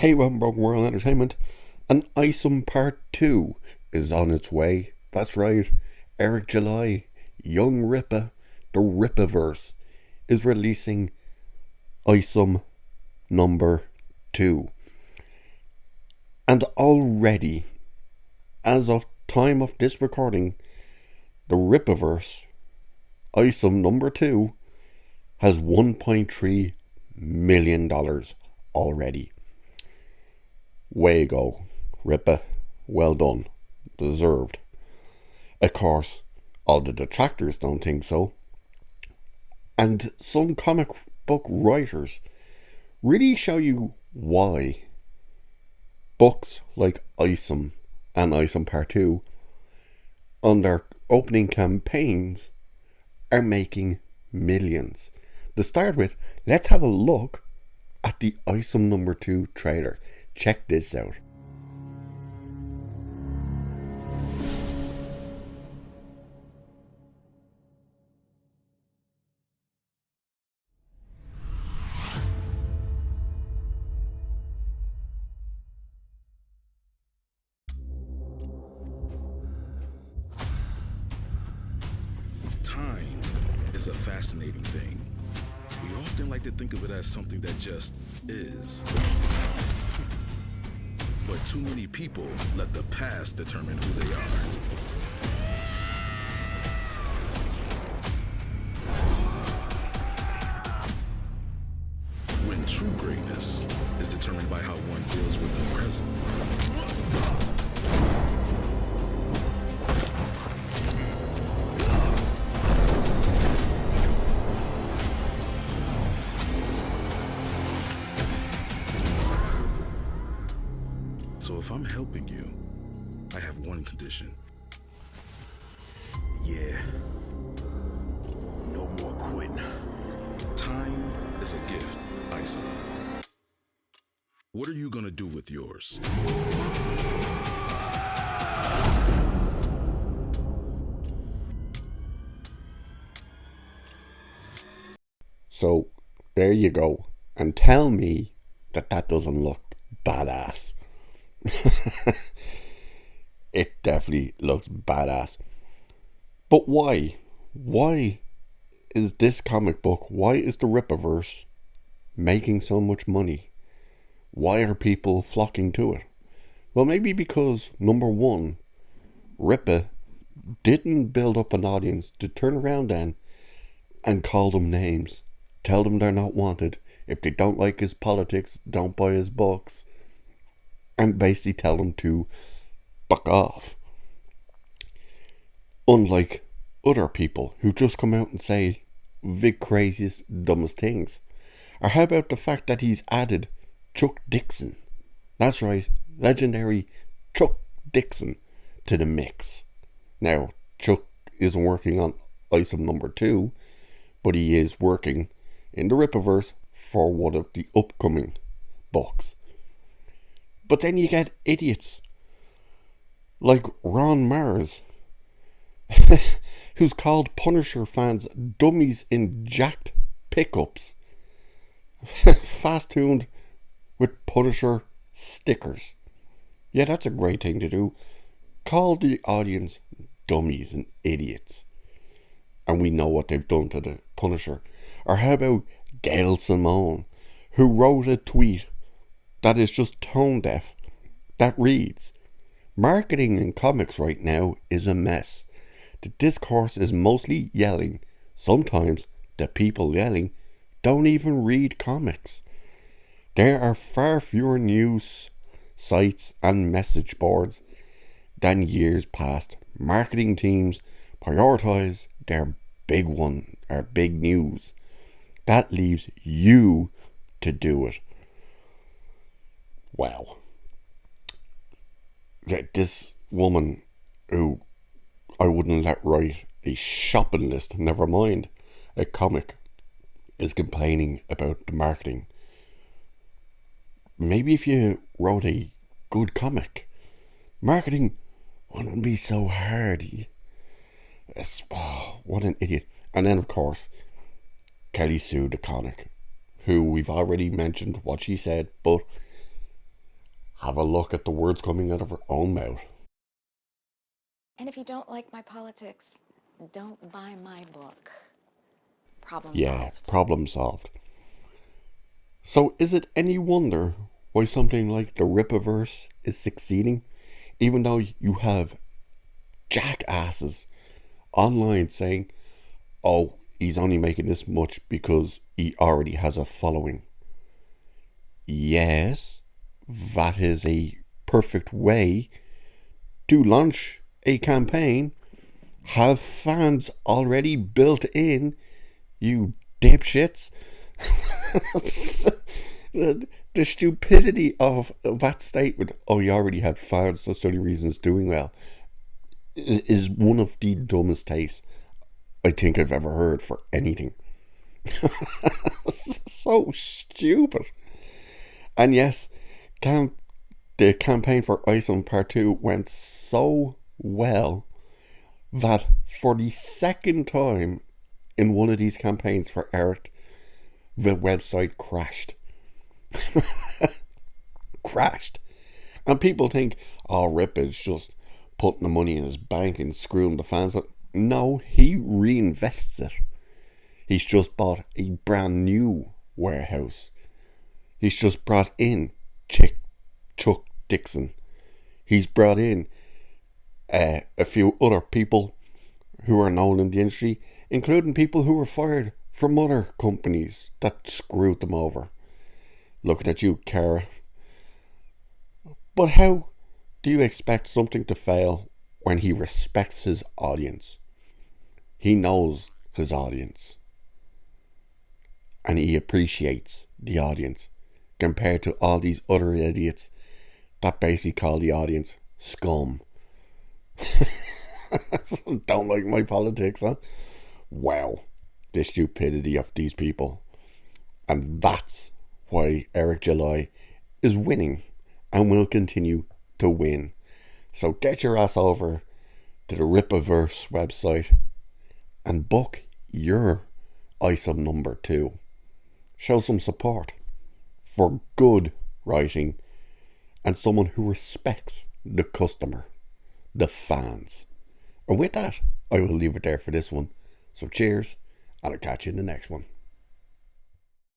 Hey, Broken World Entertainment, and Isom Part 2 is on its way. That's right, Eric July, Young Rippa, the Rippaverse, is releasing Isom number 2. And already, as of time of this recording, the Rippaverse, Isom number 2, has $1.3 million already. Way go, Rippa. Well done. Deserved. Of course, all the detractors don't think so. And some comic book writers really show you why books like Isom and Isom Part 2 on their opening campaigns are making millions. To start with, let's have a look at the Isom number 2 trailer. Check this out. Time is a fascinating thing. We often like to think of it as something that just is. But too many people let the past determine who they are. When true greatness is determined by how one deals with the present. So if I'm helping you, I have one condition. Yeah. No more quitting. Time is a gift, Isom. What are you gonna do with yours? So, there you go. And tell me that doesn't look badass. It definitely looks badass. But why? Why is this comic book, why is the Rippaverse making so much money? Why are people flocking to it? Well, maybe because, number one, Rippa didn't build up an audience to turn around then and call them names. Tell them they're not wanted. If they don't like his politics, don't buy his books. And basically tell them to fuck off. Unlike other people who just come out and say the craziest, dumbest things. Or how about the fact that he's added Chuck Dixon? That's right, legendary Chuck Dixon to the mix. Now, Chuck isn't working on Isom number 2, but he is working in the Rippaverse for one of the upcoming books. But then you get idiots like Ron Mars, who's called Punisher fans dummies in jacked pickups, fast tuned with Punisher stickers. Yeah, that's a great thing to do. Call the audience dummies and idiots. And we know what they've done to the Punisher. Or how about Gail Simone, who wrote a tweet that is just tone deaf, that reads, "Marketing in comics right now is a mess. The discourse is mostly yelling. Sometimes the people yelling don't even read comics. There are far fewer news sites and message boards than years past. Marketing teams prioritize their big news. That leaves you to do it." Wow. This woman who I wouldn't let write a shopping list, never mind a comic, is complaining about the marketing. Maybe if you wrote a good comic, marketing wouldn't be so hard. What an idiot. And then, of course, Kelly Sue DeConnick, who we've already mentioned what she said, but have a look at the words coming out of her own mouth. And if you don't like my politics, don't buy my book. Problem Yeah, solved. problem solved. So is it any wonder why something like the Rippaverse is succeeding, even though you have jackasses online saying, oh, he's only making this much because he already has a following? Yes, that is a perfect way to launch a campaign. Have fans already built in, you dipshits. the stupidity of that statement, oh, you already had fans, that's the only reason it's doing well, is one of the dumbest takes I think I've ever heard for anything. So stupid. And yes, the campaign for Isom Part 2 went so well that for the second time in one of these campaigns for Eric, the website crashed. Crashed. And people think, oh, Rip is just putting the money in his bank and screwing the fans up. No, he reinvests it. He's just bought a brand new warehouse. He's just brought in Chuck Dixon. He's brought in a few other people who are known in the industry, including people who were fired from other companies that screwed them over. Looking at you, Cara. But how do you expect something to fail when he respects his audience? He knows his audience. And he appreciates the audience compared to all these other idiots that basically call the audience scum. Don't like my politics, huh? Wow, the stupidity of these people. And that's why Eric July is winning and will continue to win. So get your ass over to the Rippaverse website and book your Isom number 2. Show some support for good writing and someone who respects the customer, the fans. And with that, I will leave it there for this one. So cheers, and I'll catch you in the next one.